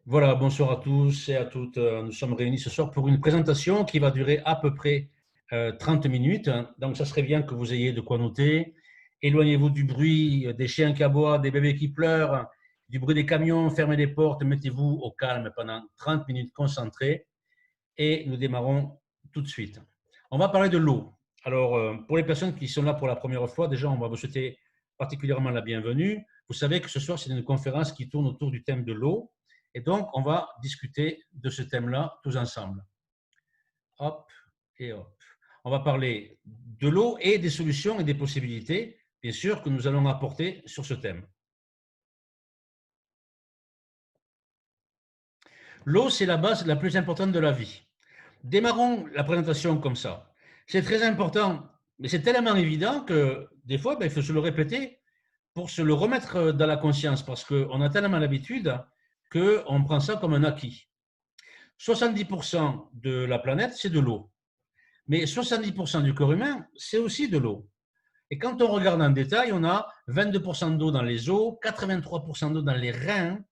Voilà, bonsoir à tous et à toutes. Nous sommes réunis ce soir pour une présentation qui va durer à peu près 30 minutes. Donc, ça serait bien que vous ayez de quoi noter. Éloignez-vous du bruit des chiens qui aboient, des bébés qui pleurent, du bruit des camions. Fermez les portes, mettez-vous au calme pendant 30 minutes concentrées et nous démarrons tout de suite. On va parler de l'eau. Alors, pour les personnes qui sont là pour la première fois, déjà, on va vous souhaiter particulièrement la bienvenue. Vous savez que ce soir, c'est une conférence qui tourne autour du thème de l'eau. Et donc, on va discuter de ce thème-là tous ensemble. Hop et hop. On va parler de l'eau et des solutions et des possibilités, bien sûr, que nous allons apporter sur ce thème. L'eau, c'est la base la plus importante de la vie. Démarrons la présentation comme ça. C'est très important, mais c'est tellement évident que des fois, il faut se le répéter pour se le remettre dans la conscience, parce qu'on a tellement l'habitude qu'on prend ça comme un acquis. 70% de la planète, c'est de l'eau. Mais 70% du corps humain, c'est aussi de l'eau. Et quand on regarde en détail, on a 22% d'eau dans les os, 83% d'eau dans les reins,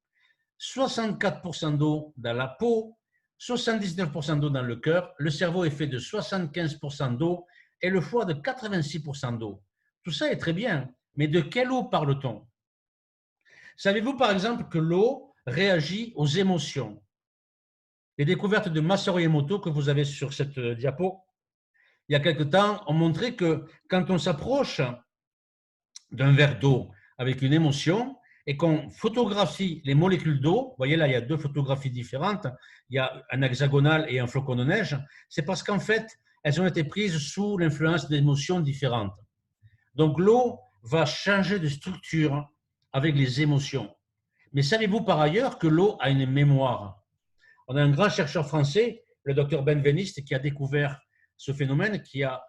64% d'eau dans la peau, 79% d'eau dans le cœur, le cerveau est fait de 75% d'eau et le foie de 86% d'eau. Tout ça est très bien, mais de quelle eau parle-t-on? Savez-vous par exemple que l'eau réagit aux émotions? Les découvertes de Masaru Emoto que vous avez sur cette diapo, il y a quelque temps, ont montré que quand on s'approche d'un verre d'eau avec une émotion et qu'on photographie les molécules d'eau, vous voyez là, il y a deux photographies différentes, il y a un hexagonal et un flocon de neige, c'est parce qu'en fait, elles ont été prises sous l'influence d'émotions différentes. Donc l'eau va changer de structure avec les émotions. Mais savez-vous par ailleurs que l'eau a une mémoire? On a un grand chercheur français, le docteur Benveniste, qui a découvert ce phénomène, qui a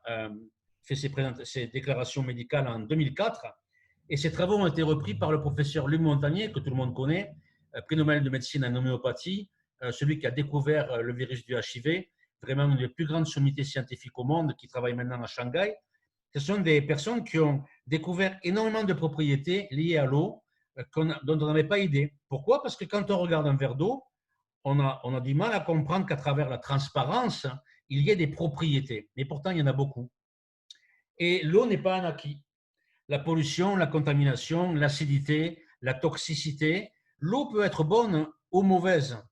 fait ses déclarations médicales en 2004. Et ses travaux ont été repris par le professeur Luc Montagnier, que tout le monde connaît, prix Nobel de médecine en homéopathie, celui qui a découvert le virus du HIV, vraiment une des plus grandes sommités scientifiques au monde, qui travaille maintenant à Shanghai. Ce sont des personnes qui ont découvert énormément de propriétés liées à l'eau dont on n'avait pas idée. Pourquoi? Parce que quand on regarde un verre d'eau, on a du mal à comprendre qu'à travers la transparence, il y ait des propriétés. Mais pourtant, il y en a beaucoup. Et l'eau n'est pas un acquis. La pollution, la contamination, l'acidité, la toxicité, l'eau peut être bonne ou mauvaise.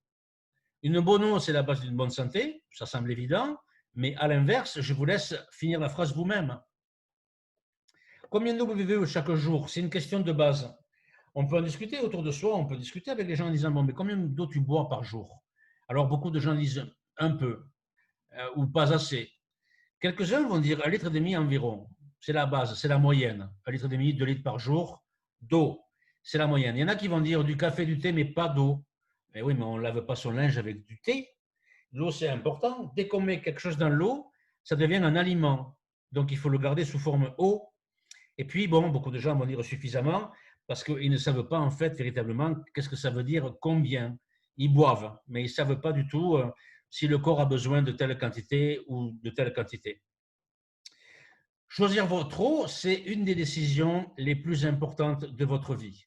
Une bonne eau, c'est la base d'une bonne santé, ça semble évident, mais à l'inverse, je vous laisse finir la phrase vous-même. Combien d'eau buvez-vous chaque jour? C'est une question de base. On peut en discuter autour de soi, on peut discuter avec les gens en disant, bon, mais combien d'eau tu bois par jour? Alors, beaucoup de gens disent un peu ou pas assez. Quelques-uns vont dire 1,5 litre environ. C'est la base, c'est la moyenne. 1,5 litre, 2 litres par jour d'eau. C'est la moyenne. Il y en a qui vont dire du café, du thé, mais pas d'eau. Mais oui, mais on ne lave pas son linge avec du thé. L'eau, c'est important. Dès qu'on met quelque chose dans l'eau, ça devient un aliment. Donc, il faut le garder sous forme eau. Et puis, bon, beaucoup de gens vont dire suffisamment parce qu'ils ne savent pas, en fait, véritablement, qu'est-ce que ça veut dire, combien. Ils boivent, mais ils ne savent pas du tout si le corps a besoin de telle quantité ou de telle quantité. Choisir votre eau, c'est une des décisions les plus importantes de votre vie.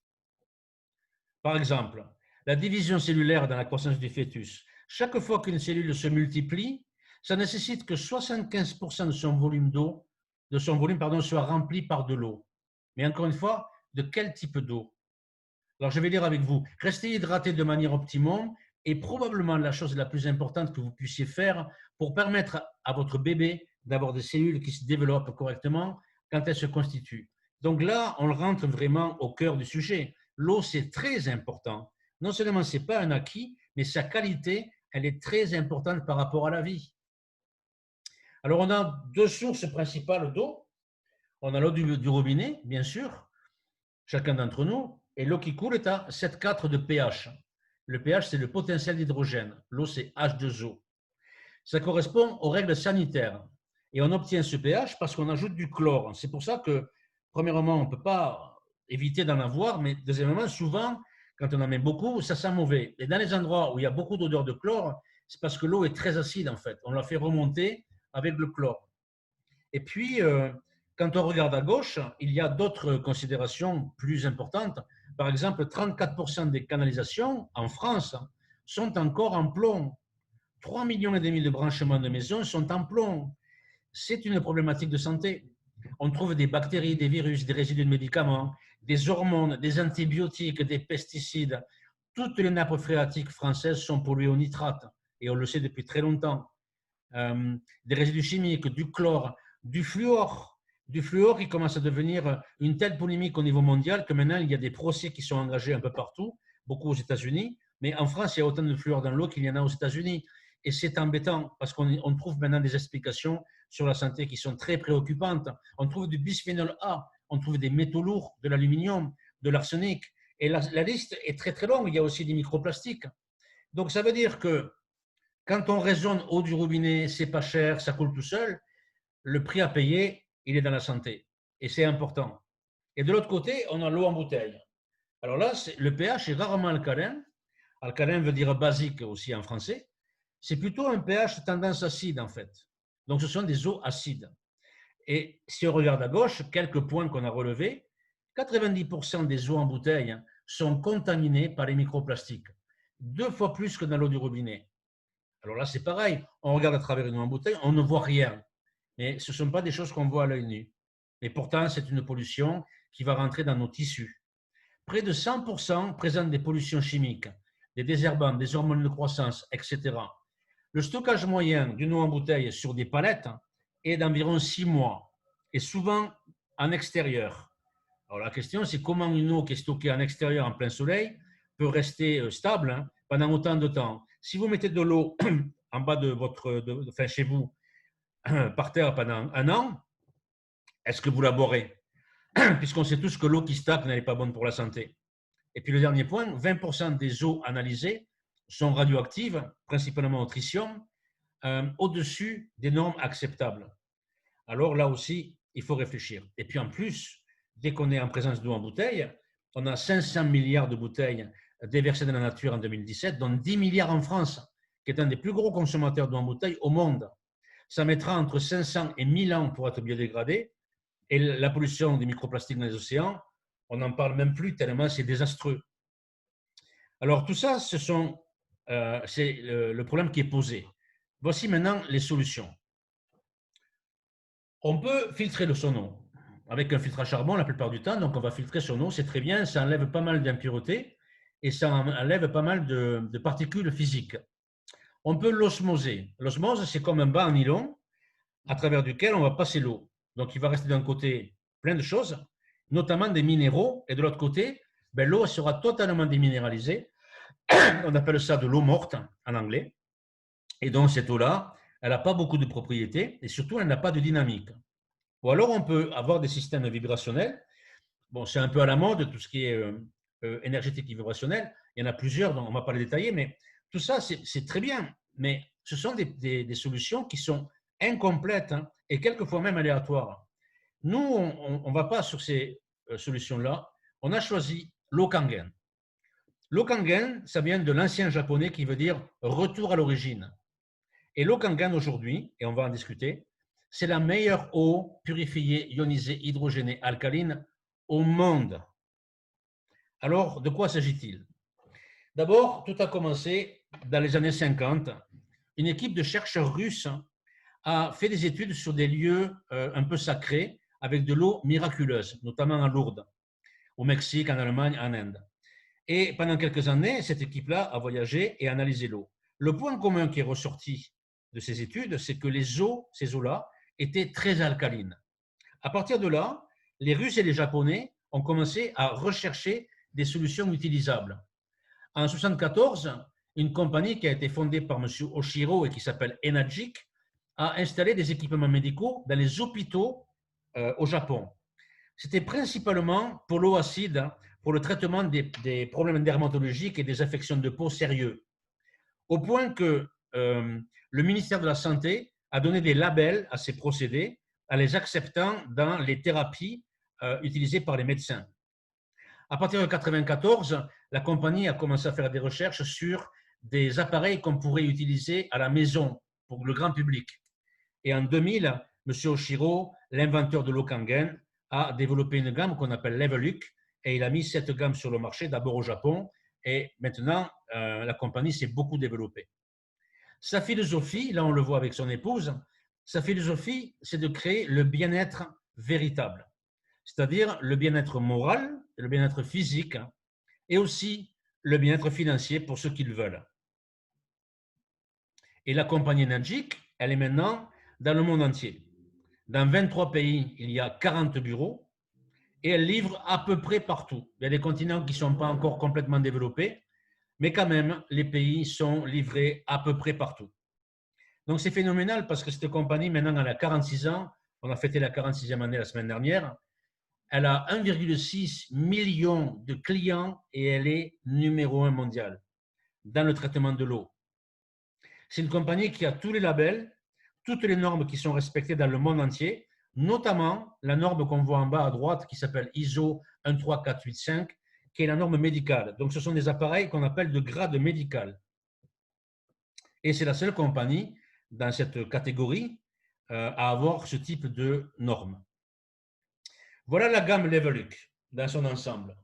Par exemple, la division cellulaire dans la croissance du fœtus. Chaque fois qu'une cellule se multiplie, ça nécessite que 75% de son volume d'eau, soit rempli par de l'eau. Mais encore une fois, de quel type d'eau? Alors, je vais lire avec vous. Restez hydraté de manière optimum est probablement la chose la plus importante que vous puissiez faire pour permettre à votre bébé d'avoir des cellules qui se développent correctement quand elles se constituent. Donc là, on rentre vraiment au cœur du sujet. L'eau, c'est très important. Non seulement ce n'est pas un acquis, mais sa qualité, elle est très importante par rapport à la vie. Alors, on a deux sources principales d'eau. On a l'eau du robinet, bien sûr, chacun d'entre nous, et l'eau qui coule est à 7,4 de pH. Le pH, c'est le potentiel d'hydrogène. L'eau, c'est H2O. Ça correspond aux règles sanitaires. Et on obtient ce pH parce qu'on ajoute du chlore. C'est pour ça que, premièrement, on ne peut pas éviter d'en avoir, mais deuxièmement, souvent, quand on en met beaucoup, ça sent mauvais. Et dans les endroits où il y a beaucoup d'odeur de chlore, c'est parce que l'eau est très acide, en fait. On la fait remonter avec le chlore. Et puis, quand on regarde à gauche, il y a d'autres considérations plus importantes. Par exemple, 34% des canalisations en France sont encore en plomb. 3,5 millions de branchements de maisons sont en plomb. C'est une problématique de santé. On trouve des bactéries, des virus, des résidus de médicaments, des hormones, des antibiotiques, des pesticides. Toutes les nappes phréatiques françaises sont polluées au nitrate, et on le sait depuis très longtemps. Des résidus chimiques, du chlore, du fluor qui commence à devenir une telle polémique au niveau mondial que maintenant il y a des procès qui sont engagés un peu partout, beaucoup aux États-Unis, mais en France il y a autant de fluor dans l'eau qu'il y en a aux États-Unis. Et c'est embêtant parce qu'on trouve maintenant des explications sur la santé qui sont très préoccupantes. On trouve du bisphénol A, on trouve des métaux lourds, de l'aluminium, de l'arsenic. Et la liste est très très longue. Il y a aussi des microplastiques. Donc ça veut dire que quand on raisonne eau du robinet, c'est pas cher, ça coule tout seul, le prix à payer, il est dans la santé. Et c'est important. Et de l'autre côté, on a l'eau en bouteille. Alors là, le pH est rarement alcalin. Alcalin veut dire basique aussi en français. C'est plutôt un pH tendance acide en fait. Donc ce sont des eaux acides. Et si on regarde à gauche, quelques points qu'on a relevés, 90% des eaux en bouteille sont contaminées par les microplastiques, 2 fois plus que dans l'eau du robinet. Alors là, c'est pareil, on regarde à travers une eau en bouteille, on ne voit rien. Mais ce ne sont pas des choses qu'on voit à l'œil nu. Et pourtant, c'est une pollution qui va rentrer dans nos tissus. Près de 100% présentent des pollutions chimiques, des désherbants, des hormones de croissance, etc. Le stockage moyen d'une eau en bouteille sur des palettes est d'environ 6 mois, et souvent en extérieur. Alors la question, c'est comment une eau qui est stockée en extérieur en plein soleil peut rester stable pendant autant de temps. Si vous mettez de l'eau en bas de enfin chez vous, par terre pendant 1 an, est-ce que vous la boirez? Puisqu'on sait tous que l'eau qui stagne n'est pas bonne pour la santé. Et puis le dernier point, 20% des eaux analysées sont radioactives, principalement au tritium, au-dessus des normes acceptables. Alors là aussi, il faut réfléchir. Et puis en plus, dès qu'on est en présence d'eau en bouteille, on a 500 milliards de bouteilles déversées dans la nature en 2017, dont 10 milliards en France, qui est un des plus gros consommateurs d'eau en bouteille au monde. Ça mettra entre 500 et 1000 ans pour être biodégradé. Et la pollution des microplastiques dans les océans, on n'en parle même plus tellement c'est désastreux. Alors tout ça, c'est le problème qui est posé. Voici maintenant les solutions. On peut filtrer son eau avec un filtre à charbon la plupart du temps, donc on va filtrer son eau, c'est très bien, ça enlève pas mal d'impuretés et ça enlève pas mal de particules physiques. On peut l'osmoser. L'osmose, c'est comme un bas en nylon à travers duquel on va passer l'eau. Donc il va rester d'un côté plein de choses, notamment des minéraux, et de l'autre côté, l'eau sera totalement déminéralisée. On appelle ça de l'eau morte en anglais. Et donc cette eau-là, elle n'a pas beaucoup de propriétés et surtout elle n'a pas de dynamique. Ou alors on peut avoir des systèmes vibrationnels. Bon, c'est un peu à la mode tout ce qui est énergétique et vibrationnel. Il y en a plusieurs, donc on ne va pas les détailler, mais tout ça c'est très bien. Mais ce sont des solutions qui sont incomplètes et quelquefois même aléatoires. Nous, on ne va pas sur ces solutions-là. On a choisi l'eau Kangen. L'eau Kangen, ça vient de l'ancien japonais qui veut dire retour à l'origine. Et l'eau Kangen aujourd'hui, et on va en discuter, c'est la meilleure eau purifiée, ionisée, hydrogénée, alcaline au monde. Alors, de quoi s'agit-il? D'abord, tout a commencé dans les années 50. Une équipe de chercheurs russes a fait des études sur des lieux un peu sacrés avec de l'eau miraculeuse, notamment en Lourdes, au Mexique, en Allemagne, en Inde. Et pendant quelques années, cette équipe-là a voyagé et analysé l'eau. Le point commun qui est ressorti de ces études, c'est que ces eaux-là, étaient très alcalines. À partir de là, les Russes et les Japonais ont commencé à rechercher des solutions utilisables. En 1974, une compagnie qui a été fondée par M. Oshiro et qui s'appelle Enagic a installé des équipements médicaux dans les hôpitaux au Japon. C'était principalement pour l'eau acide, pour le traitement des problèmes dermatologiques et des affections de peau sérieux. Au point que le ministère de la Santé a donné des labels à ces procédés en les acceptant dans les thérapies utilisées par les médecins. À partir de 1994, la compagnie a commencé à faire des recherches sur des appareils qu'on pourrait utiliser à la maison pour le grand public. Et en 2000, M. Oshiro, l'inventeur de l'eau Kangen, a développé une gamme qu'on appelle Leveluc et il a mis cette gamme sur le marché, d'abord au Japon et maintenant la compagnie s'est beaucoup développée. Sa philosophie, là on le voit avec son épouse, sa philosophie, c'est de créer le bien-être véritable, c'est-à-dire le bien-être moral, le bien-être physique et aussi le bien-être financier pour ceux qui le veulent. Et la compagnie Enagik, elle est maintenant dans le monde entier. Dans 23 pays, il y a 40 bureaux et elle livre à peu près partout. Il y a des continents qui ne sont pas encore complètement développés, mais quand même, les pays sont livrés à peu près partout. Donc c'est phénoménal parce que cette compagnie, maintenant, elle a 46 ans. On a fêté la 46e année la semaine dernière. Elle a 1,6 million de clients et elle est numéro 1 mondial dans le traitement de l'eau. C'est une compagnie qui a tous les labels, toutes les normes qui sont respectées dans le monde entier, notamment la norme qu'on voit en bas à droite qui s'appelle ISO 13485, qui est la norme médicale. Donc ce sont des appareils qu'on appelle de grade médical. Et c'est la seule compagnie dans cette catégorie à avoir ce type de normes. Voilà la gamme Leveluc dans son ensemble.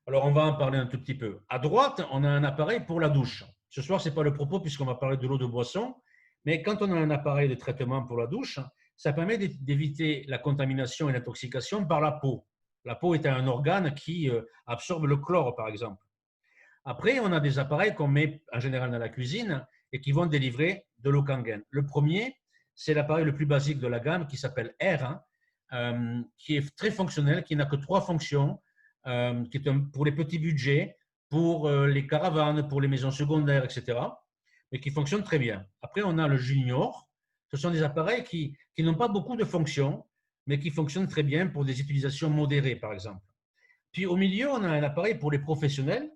Alors, on va en parler un tout petit peu. À droite, on a un appareil pour la douche. Ce soir, ce n'est pas le propos puisqu'on va parler de l'eau de boisson, mais quand on a un appareil de traitement pour la douche, ça permet d'éviter la contamination et l'intoxication par la peau. La peau est un organe qui absorbe le chlore, par exemple. Après, on a des appareils qu'on met en général dans la cuisine et qui vont délivrer de l'eau Kangen. Le premier, c'est l'appareil le plus basique de la gamme qui s'appelle R, qui est très fonctionnel, qui n'a que 3 fonctions, qui est pour les petits budgets, pour les caravanes, pour les maisons secondaires, etc., mais qui fonctionne très bien. Après, on a le Junior. Ce sont des appareils qui n'ont pas beaucoup de fonctions, mais qui fonctionnent très bien pour des utilisations modérées, par exemple. Puis au milieu, on a un appareil pour les professionnels.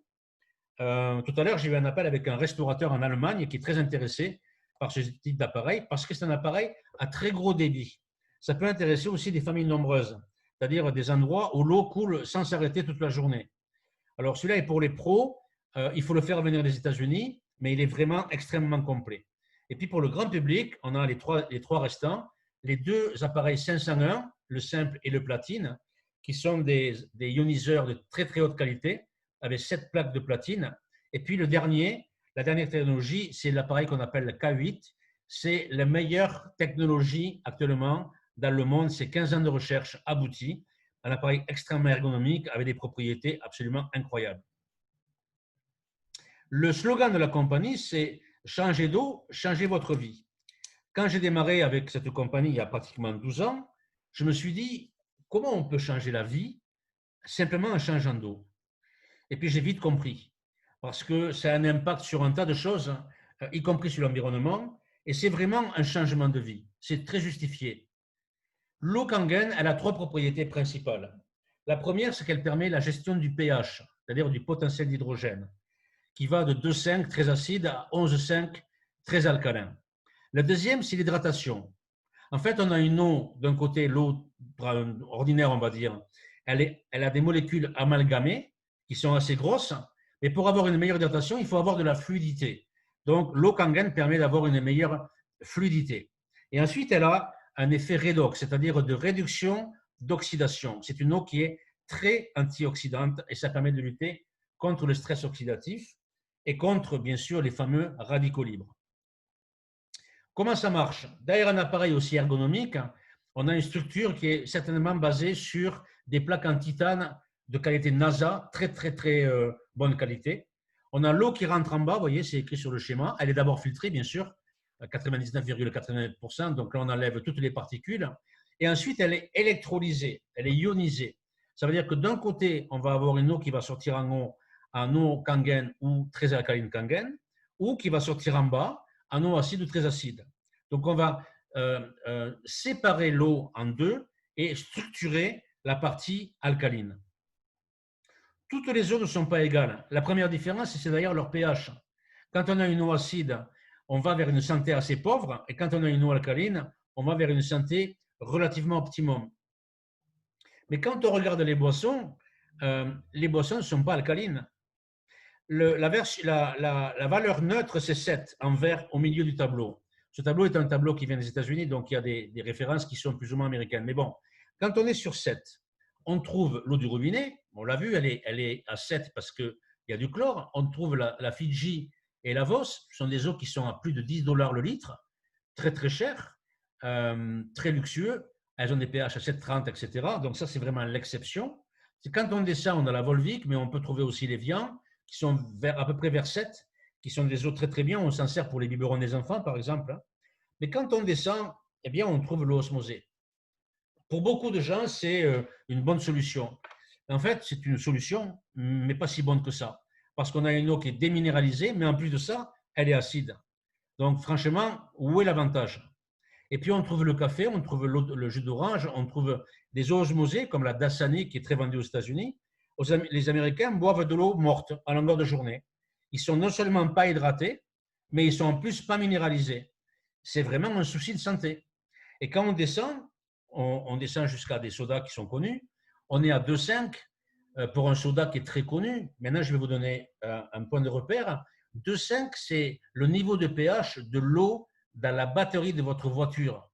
Tout à l'heure, j'ai eu un appel avec un restaurateur en Allemagne qui est très intéressé par ce type d'appareil parce que c'est un appareil à très gros débit. Ça peut intéresser aussi des familles nombreuses, c'est-à-dire des endroits où l'eau coule sans s'arrêter toute la journée. Alors celui-là est pour les pros, il faut le faire venir des États-Unis, mais il est vraiment extrêmement complet. Et puis pour le grand public, on a les trois restants, les 2 appareils 501, le simple et le platine, qui sont des ioniseurs de très très haute qualité, avec 7 plaques de platine. Et puis la dernière technologie, c'est l'appareil qu'on appelle le K8. C'est la meilleure technologie actuellement dans le monde. C'est 15 ans de recherche aboutie. Un appareil extrêmement ergonomique avec des propriétés absolument incroyables. Le slogan de la compagnie, c'est « Changez d'eau, changez votre vie ». Quand j'ai démarré avec cette compagnie il y a pratiquement 12 ans, je me suis dit « Comment on peut changer la vie simplement en changeant d'eau ?» Et puis j'ai vite compris, parce que ça a un impact sur un tas de choses, y compris sur l'environnement, et c'est vraiment un changement de vie. C'est très justifié. L'eau Kangen, elle a 3 propriétés principales. La première, c'est qu'elle permet la gestion du pH, c'est-à-dire du potentiel d'hydrogène, qui va de 2,5 très acide à 11,5 très alcalin. La deuxième, c'est l'hydratation. En fait, on a une eau, d'un côté, l'eau ordinaire, on va dire, elle a des molécules amalgamées qui sont assez grosses, mais pour avoir une meilleure hydratation, il faut avoir de la fluidité. Donc, l'eau Kangen permet d'avoir une meilleure fluidité. Et ensuite, elle a un effet redox, c'est-à-dire de réduction d'oxydation. C'est une eau qui est très antioxydante et ça permet de lutter contre le stress oxydatif et contre, bien sûr, les fameux radicaux libres. Comment ça marche? Derrière un appareil aussi ergonomique, on a une structure qui est certainement basée sur des plaques en titane de qualité NASA, très bonne qualité. On a l'eau qui rentre en bas, vous voyez, c'est écrit sur le schéma. Elle est d'abord filtrée, bien sûr, à 99,89%, donc là on enlève toutes les particules. Et ensuite, elle est électrolysée, elle est ionisée. Ça veut dire que d'un côté, on va avoir une eau qui va sortir en eau Kangen ou très alcaline Kangen, ou qui va sortir en bas en eau acide ou très acide. Donc on va séparer l'eau en 2 et structurer la partie alcaline. Toutes les eaux ne sont pas égales. La première différence, c'est d'ailleurs leur pH. Quand on a une eau acide, on va vers une santé assez pauvre, et quand on a une eau alcaline, on va vers une santé relativement optimum. Mais quand on regarde les boissons ne sont pas alcalines. La valeur neutre, c'est 7 en vert au milieu du tableau. Ce tableau est un tableau qui vient des États-Unis, donc il y a des références qui sont plus ou moins américaines. Mais bon, quand on est sur 7, on trouve l'eau du robinet. On l'a vu, elle est à 7 parce que il y a du chlore. On trouve la Fidji et la Vos, ce sont des eaux qui sont à plus de 10 $ le litre, très très chères, très luxueux. Elles ont des pH à 7,30, etc. Donc ça, c'est vraiment l'exception. C'est quand on descend, on a la Volvic, mais on peut trouver aussi les Vians, qui sont à peu près vers 7, qui sont des eaux très très bien. On s'en sert pour les biberons des enfants, par exemple. Mais quand on descend, eh bien, on trouve l'eau osmosée. Pour beaucoup de gens, c'est une bonne solution. En fait, c'est une solution, mais pas si bonne que ça. Parce qu'on a une eau qui est déminéralisée, mais en plus de ça, elle est acide. Donc, franchement, où est l'avantage? Et puis, on trouve le café, on trouve le jus d'orange, on trouve des eaux osmosées, comme la Dasani, qui est très vendue aux États-Unis. Les Américains boivent de l'eau morte à longueur de journée. Ils sont non seulement pas hydratés, mais ils sont en plus pas minéralisés. C'est vraiment un souci de santé. Et quand on descend jusqu'à des sodas qui sont connus. On est à 2,5 pour un soda qui est très connu. Maintenant, je vais vous donner un point de repère. 2,5, c'est le niveau de pH de l'eau dans la batterie de votre voiture.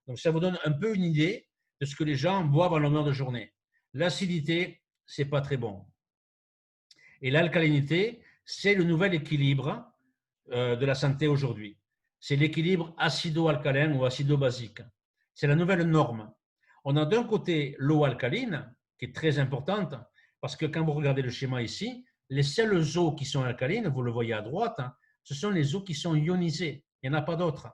Donc, ça vous donne un peu une idée de ce que les gens boivent à longueur de journée. L'acidité, ce n'est pas très bon. Et l'alcalinité, c'est le nouvel équilibre de la santé aujourd'hui. C'est l'équilibre acido-alcalin ou acido-basique. C'est la nouvelle norme. On a d'un côté l'eau alcaline, qui est très importante, parce que quand vous regardez le schéma ici, les seules eaux qui sont alcalines, vous le voyez à droite, ce sont les eaux qui sont ionisées. Il n'y en a pas d'autres.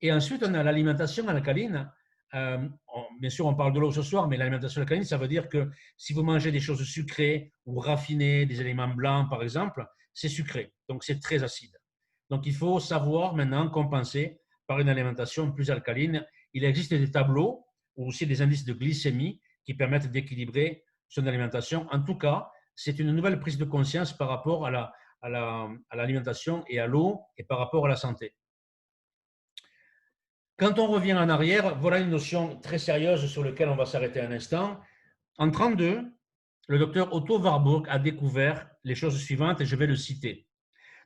Et ensuite, on a l'alimentation alcaline. Bien sûr, on parle de l'eau ce soir, mais l'alimentation alcaline, ça veut dire que si vous mangez des choses sucrées ou raffinées, des éléments blancs, par exemple, c'est sucré. Donc, c'est très acide. Donc, il faut savoir maintenant compenser par une alimentation plus alcaline. Il existe des tableaux ou aussi des indices de glycémie qui permettent d'équilibrer son alimentation. En tout cas, c'est une nouvelle prise de conscience par rapport à l'alimentation et à l'eau et par rapport à la santé. Quand on revient en arrière, voilà une notion très sérieuse sur laquelle on va s'arrêter un instant. En 1932, le docteur Otto Warburg a découvert les choses suivantes et je vais le citer.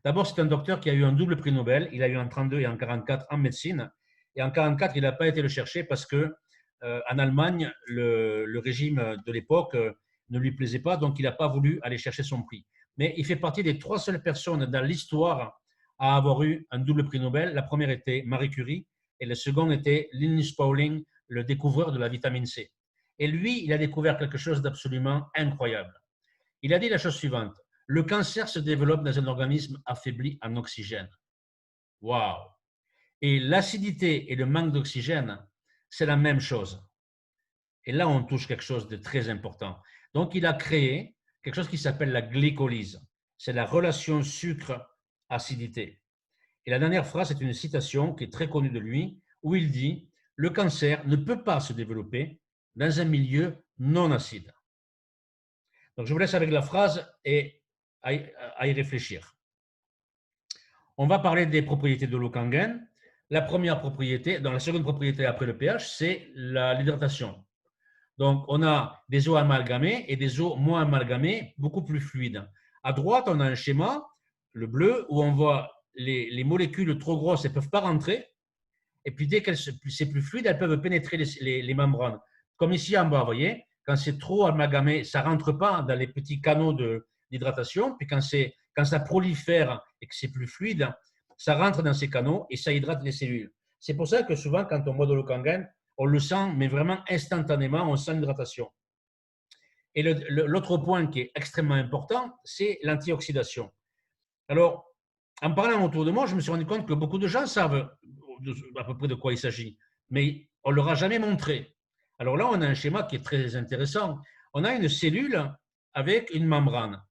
D'abord, c'est un docteur qui a eu un double prix Nobel. Il a eu en 1932 et en 1944 en médecine. Et en 1944, il n'a pas été le chercher parce que en Allemagne, le régime de l'époque ne lui plaisait pas, donc il n'a pas voulu aller chercher son prix. Mais il fait partie des 3 seules personnes dans l'histoire à avoir eu un double prix Nobel. La première était Marie Curie et le second était Linus Pauling, le découvreur de la vitamine C. Et lui, il a découvert quelque chose d'absolument incroyable. Il a dit la chose suivante: le cancer se développe dans un organisme affaibli en oxygène. Waouh! Et l'acidité et le manque d'oxygène, c'est la même chose. Et là, on touche quelque chose de très important. Donc, il a créé quelque chose qui s'appelle la glycolyse. C'est la relation sucre-acidité. Et la dernière phrase, c'est une citation qui est très connue de lui, où il dit « Le cancer ne peut pas se développer dans un milieu non acide ». Donc, je vous laisse avec la phrase et à y réfléchir. On va parler des propriétés de l'eau Kangen. La première propriété, dans la seconde propriété après le pH, c'est l'hydratation. Donc, on a des eaux amalgamées et des eaux moins amalgamées, beaucoup plus fluides. À droite, on a un schéma, le bleu, où on voit les molécules trop grosses, elles ne peuvent pas rentrer. Et puis, dès que c'est plus fluide, elles peuvent pénétrer les membranes. Comme ici en bas, vous voyez, quand c'est trop amalgamé, ça ne rentre pas dans les petits canaux d'hydratation. Puis quand ça prolifère et que c'est plus fluide, ça rentre dans ces canaux et ça hydrate les cellules. C'est pour ça que souvent, quand on boit de l'eau Kangen, on le sent, mais vraiment instantanément, on sent l'hydratation. Et l'autre point qui est extrêmement important, c'est l'antioxydation. Alors, en parlant autour de moi, je me suis rendu compte que beaucoup de gens savent à peu près de quoi il s'agit, mais on ne leur a jamais montré. Alors là, on a un schéma qui est très intéressant. On a une cellule avec une membrane.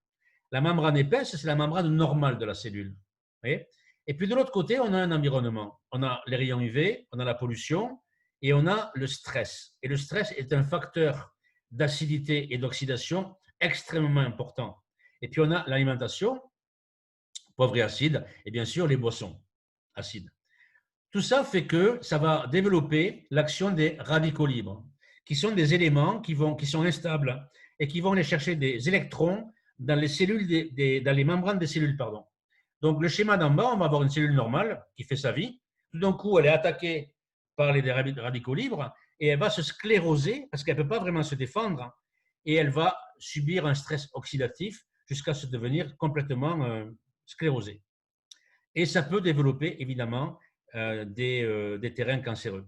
La membrane épaisse, c'est la membrane normale de la cellule. Et puis de l'autre côté, on a un environnement. On a les rayons UV, on a la pollution et on a le stress. Et le stress est un facteur d'acidité et d'oxydation extrêmement important. Et puis on a l'alimentation, poivre et acide, et bien sûr les boissons acides. Tout ça fait que ça va développer l'action des radicaux libres, qui sont des éléments qui sont instables et qui vont aller chercher des électrons dans les cellules dans les membranes des cellules, pardon. Donc le schéma d'en bas, on va avoir une cellule normale qui fait sa vie. Tout d'un coup, elle est attaquée par les radicaux libres et elle va se scléroser parce qu'elle ne peut pas vraiment se défendre et elle va subir un stress oxydatif jusqu'à se devenir complètement sclérosé. Et ça peut développer évidemment des terrains cancéreux.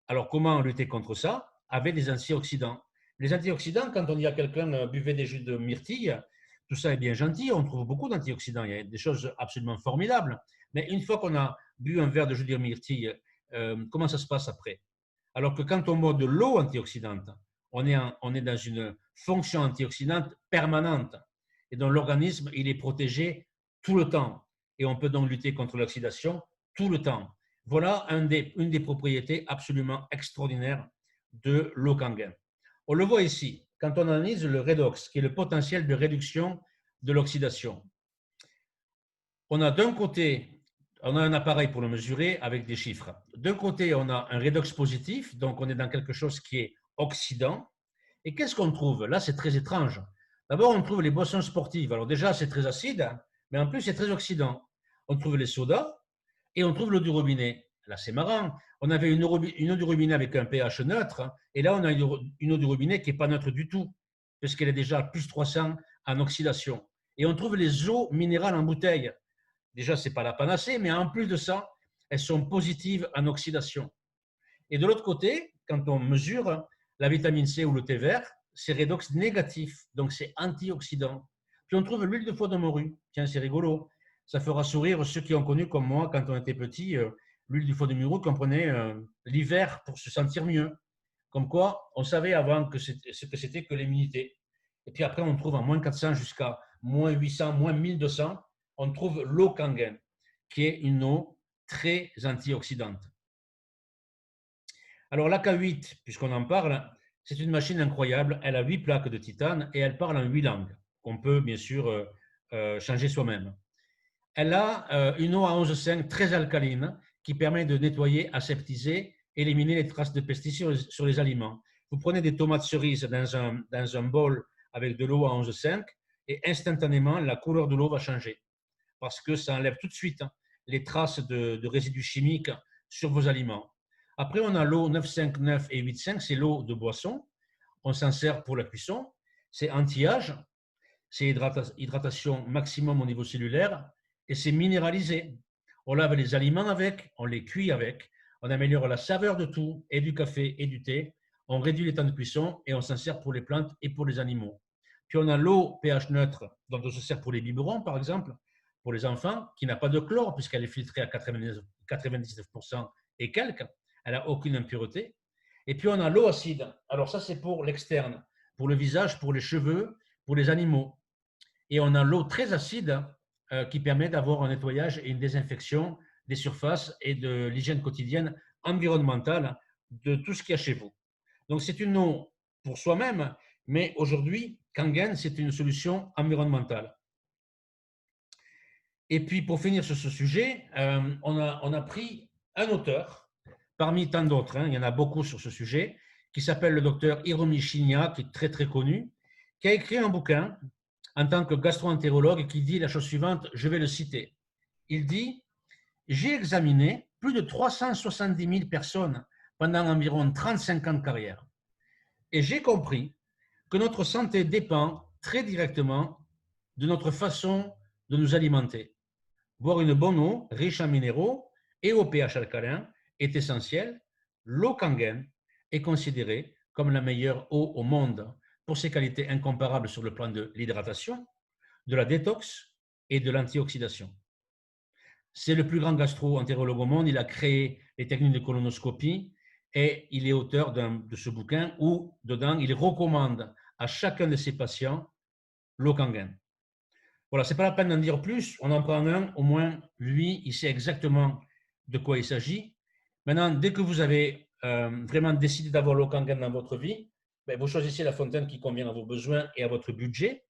Alors, comment lutter contre ça? Avec des antioxydants. Les antioxydants, quand on dit à quelqu'un buvez des jus de myrtille, tout ça est bien gentil, on trouve beaucoup d'antioxydants, il y a des choses absolument formidables. Mais une fois qu'on a bu un verre de jus de myrtille, comment ça se passe après? Alors que quand on boit de l'eau antioxydante, on est dans une fonction antioxydante permanente. Et donc l'organisme, il est protégé tout le temps. Et on peut donc lutter contre l'oxydation tout le temps. Voilà une des propriétés absolument extraordinaires de l'eau Kangen. On le voit ici, quand on analyse le redox, qui est le potentiel de réduction de l'oxydation. On a d'un côté, on a un appareil pour le mesurer avec des chiffres. D'un côté, on a un redox positif, donc on est dans quelque chose qui est oxydant. Et qu'est-ce qu'on trouve? Là, c'est très étrange. D'abord, on trouve les boissons sportives. Alors déjà, c'est très acide, mais en plus, c'est très oxydant. On trouve les sodas et on trouve l'eau du robinet. Là, c'est marrant. On avait une eau du robinet avec un pH neutre, et là, on a une eau du robinet qui n'est pas neutre du tout, puisqu'elle est déjà plus 300 en oxydation. Et on trouve les eaux minérales en bouteille. Déjà, ce n'est pas la panacée, mais en plus de ça, elles sont positives en oxydation. Et de l'autre côté, quand on mesure la vitamine C ou le thé vert, c'est redox négatif, donc c'est antioxydant. Puis on trouve l'huile de foie de morue. Tiens, c'est rigolo. Ça fera sourire ceux qui ont connu, comme moi, quand on était petit, l'huile du foie de morue qu'on prenait l'hiver pour se sentir mieux. Comme quoi, on savait avant ce que c'était que l'immunité. Et puis après, on trouve en moins 400 jusqu'à moins 800, moins 1200, on trouve l'eau Kangen, qui est une eau très antioxydante. Alors l'AK8, puisqu'on en parle, c'est une machine incroyable. Elle a 8 plaques de titane et elle parle en 8 langues, qu'on peut bien sûr changer soi-même. Elle a une eau à 11,5 très alcaline qui permet de nettoyer, aseptiser, éliminer les traces de pesticides sur les aliments. Vous prenez des tomates cerises dans un bol avec de l'eau à 11,5 et instantanément, la couleur de l'eau va changer parce que ça enlève tout de suite les traces de résidus chimiques sur vos aliments. Après, on a l'eau 9,5, et 8,5, c'est l'eau de boisson. On s'en sert pour la cuisson. C'est anti-âge, c'est hydratation maximum au niveau cellulaire et c'est minéralisé. On lave les aliments avec, on les cuit avec, on améliore la saveur de tout, et du café et du thé. On réduit les temps de cuisson et on s'en sert pour les plantes et pour les animaux. Puis on a l'eau pH neutre, dont on se sert pour les biberons, par exemple, pour les enfants, qui n'a pas de chlore puisqu'elle est filtrée à 99% et quelques. Elle n'a aucune impureté. Et puis on a l'eau acide. Alors ça, c'est pour l'externe, pour le visage, pour les cheveux, pour les animaux. Et on a l'eau très acide qui permet d'avoir un nettoyage et une désinfection des surfaces et de l'hygiène quotidienne environnementale de tout ce qu'il y a chez vous. Donc c'est une eau pour soi-même, mais aujourd'hui, Kangen, c'est une solution environnementale. Et puis pour finir sur ce sujet, on a pris un auteur, parmi tant d'autres, il y en a beaucoup sur ce sujet, qui s'appelle le docteur Hiromi Shinya, qui est très très connu, qui a écrit un bouquin en tant que gastro-entérologue qui dit la chose suivante, je vais le citer. Il dit « J'ai examiné plus de 370 000 personnes pendant environ 35 ans de carrière et j'ai compris que notre santé dépend très directement de notre façon de nous alimenter. Boire une bonne eau, riche en minéraux et au pH alcalin est essentiel. L'eau Kangen est considérée comme la meilleure eau au monde pour ses qualités incomparables sur le plan de l'hydratation, de la détox et de l'antioxydation. C'est le plus grand gastro-entérologue au monde. Il a créé les techniques de colonoscopie et il est auteur de ce bouquin où, dedans, il recommande à chacun de ses patients l'eau Kangen. Voilà, ce n'est pas la peine d'en dire plus. On en prend un, au moins, lui, il sait exactement de quoi il s'agit. Maintenant, dès que vous avez vraiment décidé d'avoir l'eau Kangen dans votre vie, ben, vous choisissez la fontaine qui convient à vos besoins et à votre budget.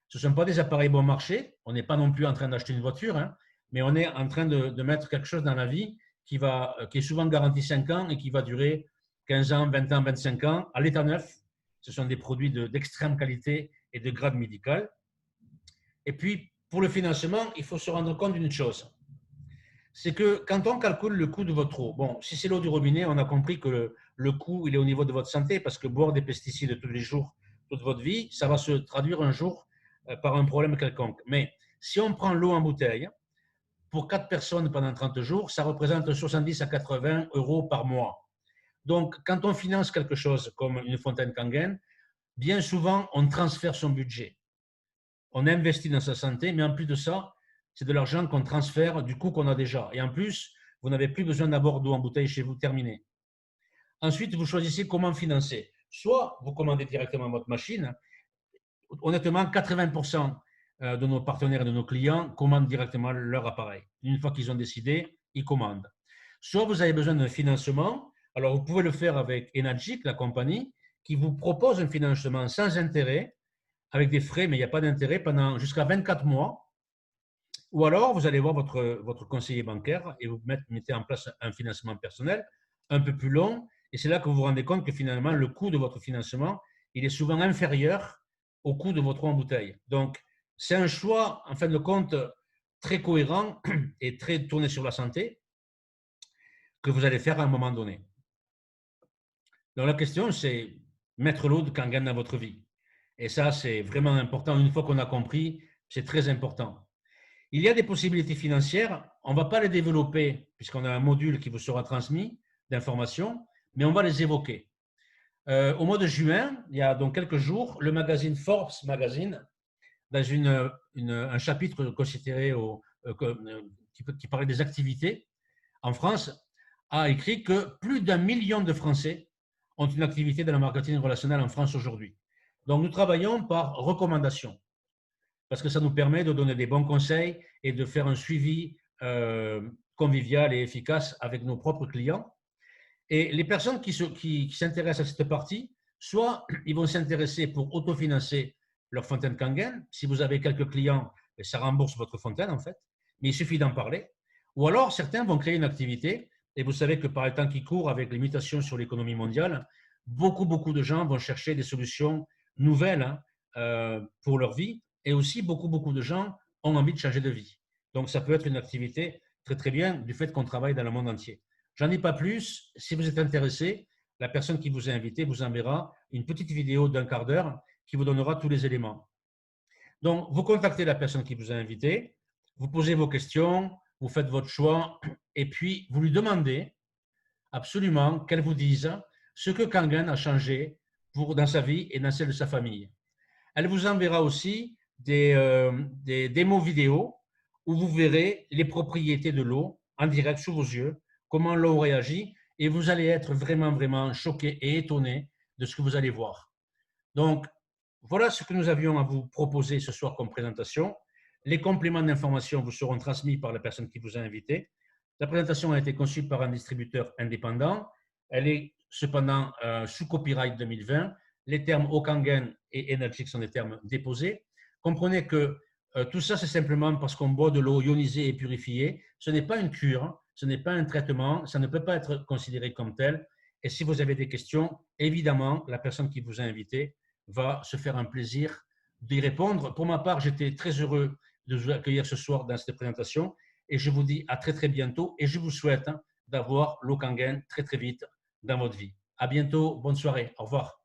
Ce ne sont pas des appareils bon marché. On n'est pas non plus en train d'acheter une voiture, mais on est en train de mettre quelque chose dans la vie qui est souvent garanti 5 ans et qui va durer 15 ans, 20 ans, 25 ans à l'état neuf. Ce sont des produits d'extrême qualité et de grade médical. Et puis, pour le financement, il faut se rendre compte d'une chose. C'est que quand on calcule le coût de votre eau, bon, si c'est l'eau du robinet, on a compris que le coût, il est au niveau de votre santé parce que boire des pesticides tous les jours, toute votre vie, ça va se traduire un jour par un problème quelconque. Mais si on prend l'eau en bouteille, pour 4 personnes pendant 30 jours, ça représente 70 à 80 euros par mois. Donc, quand on finance quelque chose comme une fontaine Kangen, bien souvent, on transfère son budget. On investit dans sa santé, mais en plus de ça, c'est de l'argent qu'on transfère du coût qu'on a déjà. Et en plus, vous n'avez plus besoin d'avoir d'eau en bouteille chez vous, terminé. Ensuite, vous choisissez comment financer. Soit vous commandez directement votre machine. Honnêtement, 80% de nos partenaires et de nos clients commandent directement leur appareil. Une fois qu'ils ont décidé, ils commandent. Soit vous avez besoin d'un financement. Alors, vous pouvez le faire avec Enagic, la compagnie, qui vous propose un financement sans intérêt, avec des frais, mais il n'y a pas d'intérêt, pendant jusqu'à 24 mois. Ou alors, vous allez voir votre conseiller bancaire et vous mettez en place un financement personnel un peu plus long. Et c'est là que vous vous rendez compte que finalement, le coût de votre financement, il est souvent inférieur au coût de votre eau en bouteille. Donc, c'est un choix, en fin de compte, très cohérent et très tourné sur la santé que vous allez faire à un moment donné. Donc, la question, c'est mettre l'eau de Kangen dans votre vie. Et ça, c'est vraiment important. Une fois qu'on a compris, c'est très important. Il y a des possibilités financières. On ne va pas les développer puisqu'on a un module qui vous sera transmis d'informations, mais on va les évoquer. Au mois de juin, il y a donc quelques jours, le magazine Forbes Magazine, dans un chapitre considéré qui parlait des activités en France, a écrit que plus d'1 million de Français ont une activité dans le marketing relationnel en France aujourd'hui. Donc, nous travaillons par recommandation parce que ça nous permet de donner des bons conseils et de faire un suivi convivial et efficace avec nos propres clients. Et les personnes qui s'intéressent à cette partie, soit ils vont s'intéresser pour autofinancer leur fontaine Kangen. Si vous avez quelques clients, ça rembourse votre fontaine en fait, mais il suffit d'en parler. Ou alors certains vont créer une activité, et vous savez que par le temps qui court, avec les mutations sur l'économie mondiale, beaucoup de gens vont chercher des solutions nouvelles pour leur vie, et aussi beaucoup de gens ont envie de changer de vie. Donc ça peut être une activité très bien du fait qu'on travaille dans le monde entier. J'en dis pas plus. Si vous êtes intéressé, la personne qui vous a invité vous enverra une petite vidéo d'1 quart d'heure qui vous donnera tous les éléments. Donc, vous contactez la personne qui vous a invité, vous posez vos questions, vous faites votre choix, et puis vous lui demandez absolument qu'elle vous dise ce que Kangen a changé dans sa vie et dans celle de sa famille. Elle vous enverra aussi des démos vidéo où vous verrez les propriétés de l'eau en direct sous vos yeux, comment l'eau réagit, et vous allez être vraiment choqué et étonné de ce que vous allez voir. Donc, voilà ce que nous avions à vous proposer ce soir comme présentation. Les compléments d'information vous seront transmis par la personne qui vous a invité. La présentation a été conçue par un distributeur indépendant. Elle est cependant sous copyright 2020. Les termes Okangen et Enagic sont des termes déposés. Comprenez que tout ça, c'est simplement parce qu'on boit de l'eau ionisée et purifiée. Ce n'est pas une cure, ce n'est pas un traitement, ça ne peut pas être considéré comme tel. Et si vous avez des questions, évidemment, la personne qui vous a invité va se faire un plaisir d'y répondre. Pour ma part, j'étais très heureux de vous accueillir ce soir dans cette présentation et je vous dis à très bientôt et je vous souhaite d'avoir l'eau Kangen très vite dans votre vie. À bientôt, bonne soirée, au revoir.